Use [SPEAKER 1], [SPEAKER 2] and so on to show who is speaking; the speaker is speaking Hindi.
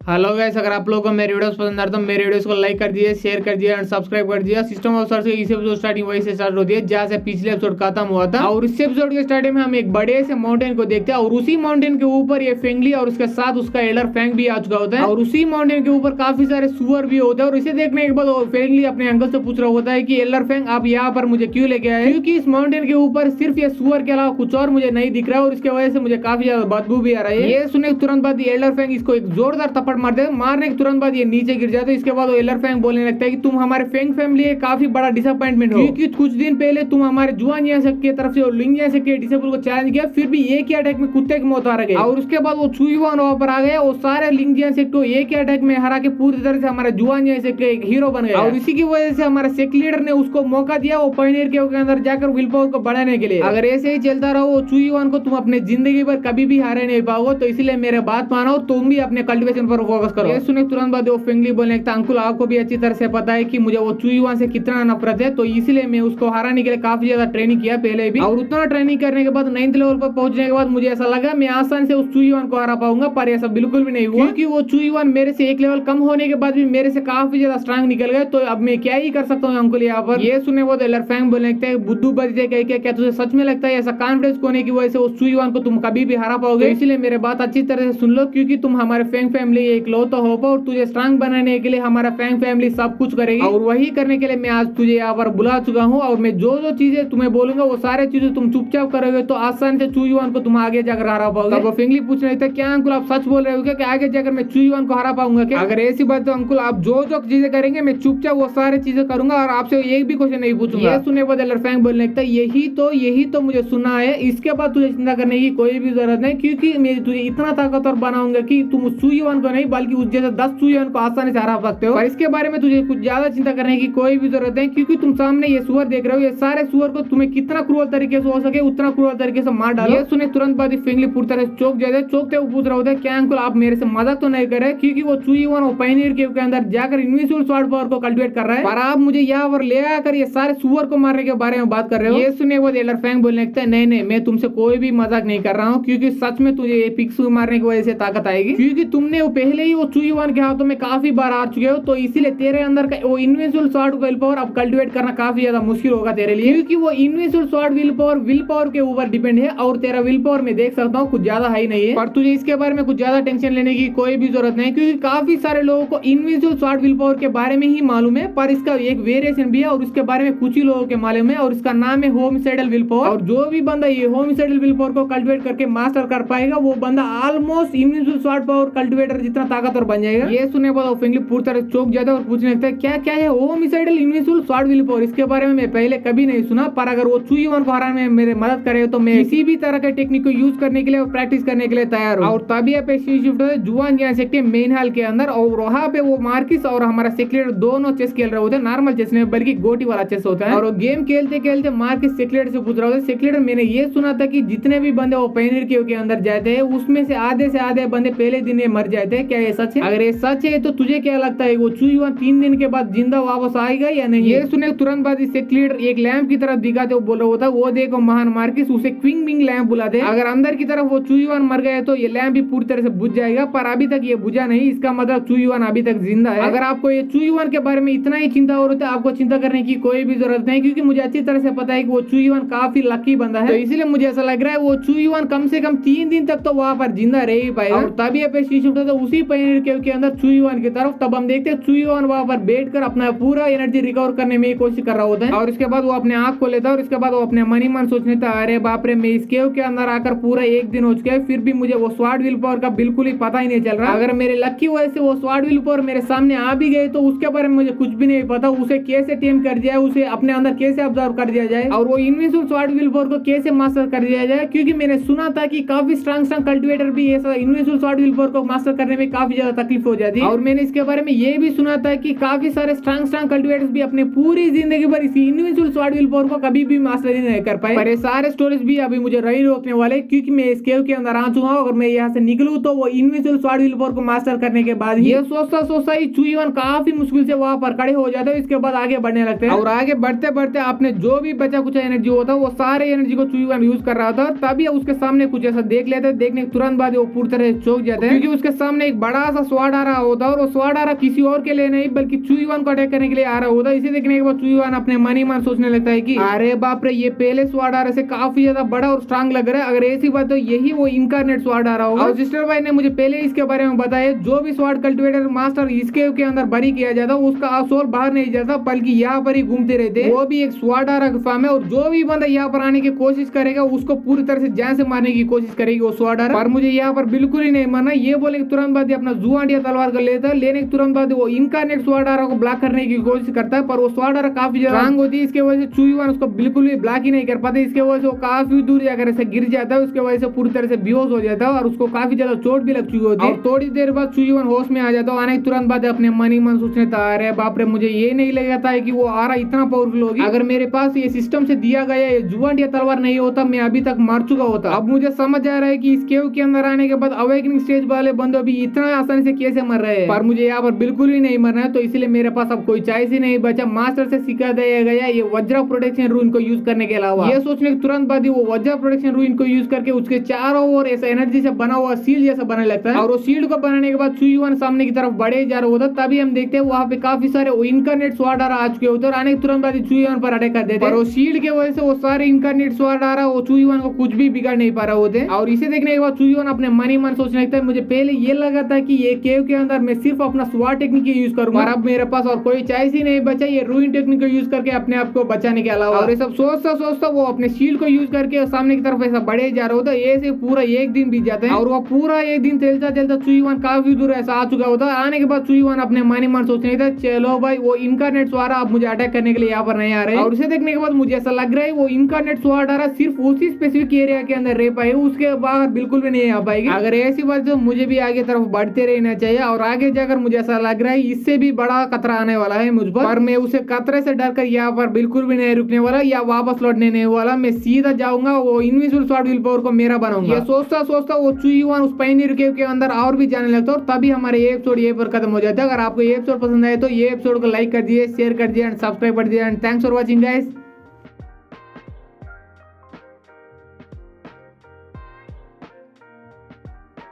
[SPEAKER 1] हेलो गाइस, अगर आप लोगों को मेरे वीडियोस पसंद आते तो मेरे वीडियोस को लाइक कर दीजिए, शेयर कर दीजिए एंड सब्सक्राइब कर दीजिए। सिस्टम ऑफ सर्च इस एपिसोड स्टार्टिंग वहीं से स्टार्ट होती है जहां से पिछले एपिसोड खत्म हुआ था। और इस एपिसोड के स्टार्टिंग में हम एक बड़े से माउंटेन को देखते हैं और उसी माउंटेन के ऊपर ये फेंगली और उसके साथ उसका एल्डर फैंग भी आ चुका होता है। और उसी माउंटेन के ऊपर काफी सारे सुअर भी होते हैं। और इसे देखने के बाद फेंगली अपने अंकल से पूछ रहा होता है कि एल्डर फैंग आप यहाँ पर मुझे क्यों लेके आए, क्योंकि इस माउंटेन के ऊपर सिर्फ ये सुअर के अलावा कुछ और मुझे नहीं दिख रहा है और इसके वजह से मुझे काफी ज्यादा बदबू भी आ रहा है। ये सुनने के तुरंत बाद एल्डर फैंग इसको एक जोरदार थप्पड़ मारते हैं। मारने के तुरंत बाद ये नीचे गिर जाता है। इसके बाद वो एल्डर फैंग बोलने लगता है कि तुम हमारे फैंग फैमिली है काफी बड़ा डिसअपॉइंटमेंट हो, क्योंकि कुछ दिन पहले तुम हमारे जुआन की तरफ से और लिंग के डिसेबल को चैलेंज किया, फिर भी एक ही अटैक में कुत्ते की मौत हार गए। और उसके बाद वो चुईवान वहां पर आ गया और सारे लिंग को एक ही अटैक में हरा के पूरी तरह से हमारे जुआन के एक हीरो बन गया। और इसी की वजह से हमारे सेक लीडर ने उसको मौका दिया वो पायनियर के अंदर जाकर विल पावर को बढ़ाने के लिए। अगर ऐसे ही चलता रहो वो चुईवान को तुम अपने जिंदगी पर कभी भी हारे नहीं पाओगे, तो इसलिए मेरे बात मानो, तुम भी अपने कल्टिवेशन पर फोकस करो। ये सुने तुरंत बाद वो फेंगली बोलने लगता, अंकुल आपको भी अच्छी तरह से पता है कि मुझे वो चुईवान से कितना नफरत है, तो इसलिए मैं उसको हराने के लिए काफी ज्यादा ट्रेनिंग किया पहले भी। और उतना ट्रेनिंग करने के बाद 9th लेवल पर पहुंचने के बाद मुझे ऐसा लगा मैं आसानी से उस चुईवान को हरा पाऊंगा, पर ऐसा बिल्कुल भी नहीं हुआ, क्योंकि वो चुईवान मेरे से एक लेवल कम होने के बाद भी मेरे से काफी ज्यादा स्ट्रांग निकल गए। तो अब मैं क्या ही कर सकता हूँ अंकुल यहाँ पर। ये सुने वो एल्डर फैंग बोलने लगता है, बुद्धू बजते कह के क्या तुझे सच में लगता है ऐसा कॉन्फिडेंस होने की वजह से उस चुईवान को तुम कभी भी हरा पाओगे? इसलिए मेरे बात अच्छी तरह से सुन लो, क्योंकि तुम हमारे फैंग फैमिली एक लौता होप और तुझे स्ट्रांग बनाने के लिए हमारा फैंग फैमिली सब कुछ करेगी। और वही करने के लिए मैं आज तुझे यहाँ पर बुला चुका हूँ और मैं जो जो चीजें तुम्हें बोलूंगा वो सारे चीजें तुम चुपचाप करोगे तो आसानी से चुईवान को तुम आगे जाकर हरा पाओगे। तब वो फेंगली पूछ रहे थे, क्या अंकुल आप सच बोल रहे हो क्या कि आगे जाकर मैं चुईवान को हरा पाऊंगा क्या? अगर ऐसी बात तो अंकुल आप जो जो चीजें करेंगे मैं चुपचाप वो सारी चीजें करूंगा और आपसे एक भी क्वेश्चन नहीं पूछूंगा। ये सुनने बाद एल्डर फैंग बोलने लगता है, यही तो मुझे सुना है, इसके बाद तुझे चिंता करने की कोई भी जरूरत नहीं, क्योंकि मैं तुझे इतना ताकतवर बनाऊंगा कि तुम उस चुईवान को नहीं बल्कि उस जैसे 10 चुईवान को आसानी से हरा सकते हो। और इसके बारे में तुझे कुछ ज्यादा चिंता करने की कोई भी जरूरत नहीं, क्योंकि तुम सामने ये सुअर देख रहे हो, ये सारे सुअर को तुम्हें कितना क्रूअल तरीके से हो सके उतना क्रूअल तरीके से मार डालो। ये सुने तुरंत बाद फेंगली पूरी तरह से चौंक जाते चौंकते वो पूछ रहा होता है, क्या अंकुल आप मेरे से मजाक तो नहीं कर रहे, क्योंकि वो चुईवान वो पायनियर केव के अंदर जाकर इनविजिबल स्वॉर्ड पावर को कल्टिवेट कर रहा है, पर आप मुझे यहाँ पर ले आकर ये सारे सुअर को मारने के बारे में बात कर रहे हो। ये सुने वो एल्डर फैंग बोलने लगता है, नहीं मैं तुमसे कोई भी मजाक नहीं कर रहा हूँ, क्योंकि सच में तुझे ये पिक्स मारने की वजह से ताकत आएगी, क्योंकि तुमने वो पहले ही वो चुईवान के हाथों में काफी बार आ चुके हो, तो इसीलिए तेरे अंदर का वो इनविजिबल स्वॉर्ड विल पावर अब कल्टिवेट करना काफी ज्यादा मुश्किल होगा तेरे लिए, क्योंकि वो इनविजिबल स्वॉर्ड विल पावर के ऊपर डिपेंड है और तेरा विल पावर में देख सकता हूँ कुछ ज्यादा हाई नहीं है। पर तुझे इसके बारे में कुछ ज्यादा टेंशन लेने की कोई भी जरूरत नहीं, क्योंकि काफी सारे लोगों को इनविजिबल स्वॉर्ड विल पावर के बारे में ही मालूम है, पर इसका एक वेरिएशन भी है और इसके बारे में कुछ ही लोगों के मालूम है, और इसका नाम है होमिसाइडल विल पावर। और जो भी बंदा ये होमिसाइडल विल पावर को कल्टिवेट करके मास्टर कर पाएगा वो बंदा almost invisible sword power cultivator जितना ताकतवर बन जाएगा। ये सुनने के बाद फेंगली पूरी तरह चौंक जाता है और पूछने लगता है, क्या है homicidal invisible sword will power? इसके बारे में मैं पहले कभी नहीं सुना, पर अगर वो चुईवान को हराने में मेरे मदद करे तो मैं किसी भी तरह के टेक्निक को यूज करने के लिए और प्रैक्टिस करने के लिए तैयार हूँ। और तभी पे शिफ्ट होता है जुआन के मेन हॉल के अंदर, और वहाँ पे वो मार्किस और हमारा सेक्रेटर दोनों चेस खेल रहे होते हैं, नॉर्मल चेस नहीं बल्कि गोटी वाला चेस होता है। और वो गेम खेलते खेलते मार्किस सेक्रेटर से पूछ रहा होता है, सेक्रेटर मैंने ये सुना था कि जितने भी बंदे वो पायनियर केव के अंदर जाते हैं उसमें से आधे बंदे पहले दिन में मर जाते हैं, क्या ये सच है? अगर ये सच है तो तुझे क्या लगता है वो चुईवान 3 दिन के बाद जिंदा वापस आएगा या नहीं? ये सुने तुरंत बाद सेक्रेटर एक लैंप की तरफ दिखाते बोल रहा होता है, वो देखो महान मार्किस, उसे क्विंग बिंग लैंप बुलाते हैं, अगर अंदर की तरफ वो चुईवान मर गए तो ये लैंप भी पूरी तरह से बुझ जाएगा, पर अभी तक ये बुझा नहीं, इसका मतलब चुईवान अभी तक जिंदा है। अगर आपको ये चुईवान के बारे में इतना ही चिंता हो रही है आपको चिंता करने की कोई भी जरूरत नहीं, क्योंकि मुझे अच्छी तरह से पता है कि वो चुईवान काफी लकी बंदा है, तो इसलिए मुझे ऐसा लग रहा है वो चुईवान कम से कम 3 दिन तक तो वहां पर जिंदा रह ही पाएगा। और तभी उसी पायनियर केव के अंदर चुईवान की तरफ, तब हम देखते हैं चुईवान वहां पर बैठकर अपना पूरा एनर्जी रिकवर करने में कोशिश कर रहा होता है, और इसके बाद वो अपने आंख खोल लेता है और इसके बाद वो अपने मन ही मन सोचने था, अरे बाप रे मैं इस केव के अंदर आकर पूरा 1 दिन हो चुका है, फिर भी मुझे वो स्वॉर्ड विल पावर का बिल्कुल ही पता ही नहीं चल रहा। अगर मेरे लक की वजह से वो स्वॉर्ड विल पावर मेरे सामने आ भी गए तो उसके बारे में मुझे कुछ भी नहीं पता, उसे कैसे टेम कर दिया, उसे अपने अंदर कैसे ऑब्जर्व कर दिया जाए और वो इनविजिबल स्वॉर्ड विल पावर को कैसे मास्टर कर दिया जाए, क्योंकि मैंने सुना था कि काफी स्ट्रांग कल्टिवेटर भी ऐसा इनविजिबल स्वॉर्ड विल पावर को मास्टर करने में काफी ज्यादा तकलीफ हो जाती है। और मैंने इसके बारे में ये भी सुना था कि काफी सारे स्ट्रांग कल्टिवेटर्स भी अपने पूरी जिंदगी भर इस इनविजिबल स्वॉर्ड विल पावर को कभी भी मास्टर नहीं कर पाए, पर ये सारे स्टोरीज भी अभी मुझे नहीं रोकने वाले, क्योंकि मैं इस केव के अंदर आ चुका हूं। अगर मैं यहाँ से निकलूं तो वो इनविजिबल स्वॉर्ड विल पावर को मास्टर करने के बाद ये सोचता ही चुईवान काफी मुश्किल से वहां पर खड़े हो जाते हैं, इसके बाद आगे बढ़ने लगते हैं, और आगे बढ़ते बढ़ते आपने जो भी बचा कुछ एनर्जी होता है वो सारे एनर्जी को चुईवान यूज कर रहा था, तभी उसके सामने कुछ ऐसा देख लेते हैं, देखने के तुरंत बाद वो पूरी तरह चौंक जाते हैं, क्योंकि उसके सामने एक बड़ा सा स्वाड आ रहा होता है और वो स्वाड आ रहा किसी और के लिए नहीं बल्कि चुईवान को अटैक करने के लिए आ रहा होता है। इसे देखने के बाद चुईवान अपने मन ही मन सोचने लगता है कि अरे बाप रे, ये पहले स्वाड आ रहा से काफी ज्यादा बड़ा और स्ट्रांग लग रहा है। अगर ऐसी बात तो यही वो इनकारनेट स्वाड आ रहा होगा। और सिस्टर भाई ने मुझे पहले इसके बारे में बताया, जो भी स्वाड कल्टिवेटर मास्टर इसके के अंदर बरी किया जाता उसका सोल बाहर नहीं जाता बल्कि यहाँ पर ही घूमते रहते। वो भी एक स्वाड आ रहा फार्म है और जो भी बंदा यहाँ पर आने की कोशिश करेगा उसको पूरी तरह से जान से मारने की कोशिश करेगी वो स्वाड आ रहा। पर मुझे यहाँ पर बिल्कुल ही नहीं मानना। ये बोले तुरंत बाद अपना जुआंडिया तलवार कर लेता है, लेने के तुरंत बाद वो इनकारनेट स्वाड आ रहा को ब्लॉक करने की कोशिश करता है, पर वो स्वाड आ रहा काफी ज्यादा स्ट्रांग होती है। इसके वजह से चुईवान उसको बिल्कुल भी ब्लॉक ही नहीं कर पाते। इसके वजह से वो काफी दूर जाकर ऐसे गिर जाता है, उसके वजह से पूरी तरह से बेहोश हो जाता है और उसको काफी ज्यादा चोट भी लग चुकी होती है। और थोड़ी देर बाद चुईवान होश में आ जाता है। आने के तुरंत बाद अपने मन ही मन सोचने था, अरे बाप रे, मुझे ये नहीं लगा था कि वो आ रहा इतना पावरफुल होगी। अगर मेरे पास ये सिस्टम से दिया गया ये जुआंडिया तलवार नहीं होता मैं अभी तक मर चुका होता। अब मुझे समझ आ रहा है कि इस केव के अंदर आने के बाद अवेकनिंग स्टेज वाले बंदे भी इतना आसानी से कैसे मर रहे हैं। पर मुझे यहाँ पर बिल्कुल ही नहीं मरना है, तो इसलिए मेरे पास अब कोई चॉइस ही नहीं बचा। मास्टर से सिखा दिया गया ये वज्र प्रोटेक्शन रूइन को यूज करने के अलावा। ये सोचने के तुरंत बाद ही वो वज्र प्रोटेक्शन रूइन को यूज करके उसके चारों ओर ऐसा एनर्जी से बना हुआ शील्ड जैसा बनने लगता है। और वो शील्ड को बनाने के बाद चुईवान सामने की तरफ बढ़े जा रहा होता, तभी हम देखते हैं वहाँ पे काफी सारे इनकारनेट स्वाड आ रहा आ चुके होते और आने के तुरंत बाद चुईवान पर अटैक कर देते हैं। और शील्ड के वजह से वो सारे इनकारनेट स्वाड आ रहा वो चुईवान को कुछ भी बिगाड़ नहीं पा रहा होते। और इसे देखने के बाद चुईवान अपने मन ही मन सोचने लगता है, मुझे पहले ये लगा था कि ये केव के अंदर मैं सिर्फ अपना स्वाड टेक्निक यूज करूंगा और अब मेरे पास और कोई चॉइस ही नहीं बचा ये रूइन टेक्निक को यूज करके अपने आप को बचाने के अलावा। और ये सब सोचता सोचता वो अपने शील्ड को यूज करके सामने की तरफ ऐसा बढ़े जा रहा होता है। ऐसे पूरा एक दिन बीत जाता है और वो पूरा एक दिन चलता चलता चुईवान काफी दूर ऐसा आ चुका होता है। आने के बाद चुईवान अपने मन ही मन सोचने लगता है, चलो भाई वो इनकारनेट स्वाड अब मुझे अटैक करने के लिए यहाँ पर नहीं आ रहे। और उसे देखने के बाद मुझे ऐसा लग रहा है वो इनकारनेट स्वाड आ रहा सिर्फ उसी स्पेसिफिक एरिया के अंदर रह पाएगी, उसके बाहर बिल्कुल भी नहीं आ पाएगी। अगर ऐसी बात तो मुझे भी आगे तरफ बढ़ते रहना चाहिए और आगे जाकर मुझे ऐसा लग रहा है इससे भी बड़ा खतरा आने वाला है मुझ पर मैं उसे खतरे से डरकर यहाँ पर बिल्कुल भी नहीं रुकने वाला या वापस लौटने नहीं वाला। मैं सीधा जाऊंगा वो इनविजिबल स्वाड विल पावर को मेरा बनाऊंगा। ये सोचता सोचता वो चुईवान उस पायनियर केव के अंदर और भी जाने लगता और तभी हमारे ये एपिसोड ये पर खत्म हो जाता है। अगर आपको ये एपिसोड पसंद आए तो ये एपिसोड को लाइक कर दिए, शेयर कर दिए एंड सब्सक्राइब कर दिए and thanks for watching guys.